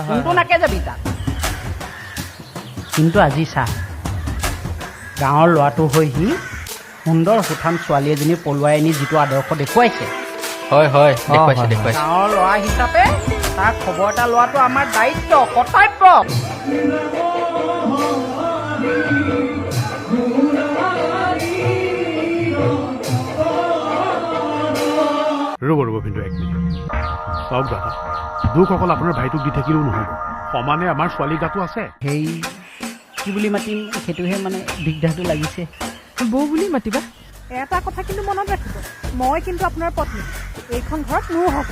কোনটো নাকে যাবি তাত কিন্তু আজি চা গাঁৱৰ ল'ৰাটো হৈ সি সুন্দৰ সুঠাম ছোৱালী এজনী পলুৱাই আনি যিটো আদৰ্শ দেখুৱাইছে হয় দেখুৱাইছে গাঁৱৰ ল'ৰা হিচাপে তাৰ খবৰ এটা লোৱাটো আমাৰ দায়িত্ব কৰ্তব্য ৰ'ব কিন্তু 1 মিনিট চাওক দাদা দুখ অকল আপোনাৰ ভাইটোক দি থাকিলেও নহ'ব সমানে আমাৰ ছোৱালী গাতো আছে সেই কি বুলি মাতিম সেইটোহে মানে দিগদাৰটো লাগিছে বৌ বুলি মাতিবা এটা কথা কিন্তু মনত ৰাখিব মই কিন্তু আপোনাৰ পত্নী এইখন ঘৰত মোৰ হক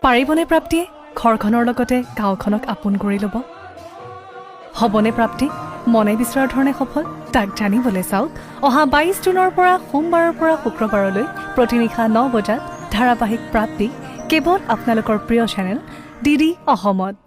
পাৰিবনে প্ৰাপ্তিয়ে ঘৰখনৰ লগতে গাঁওখনক আপোন কৰি ল'ব হ'বনে প্ৰাপ্তি মনে বিচৰাৰ ধৰণে সফল তাক জানিবলৈ চাওক অহা 22 জুনৰ পৰা সোমবাৰৰ পৰা শুক্ৰবাৰলৈ প্ৰতিনিশা 9 বজাত ধাৰাবাহিক প্ৰাপ্তি কেৱল আপোনালোকৰ প্ৰিয় চেনেল DD অসমত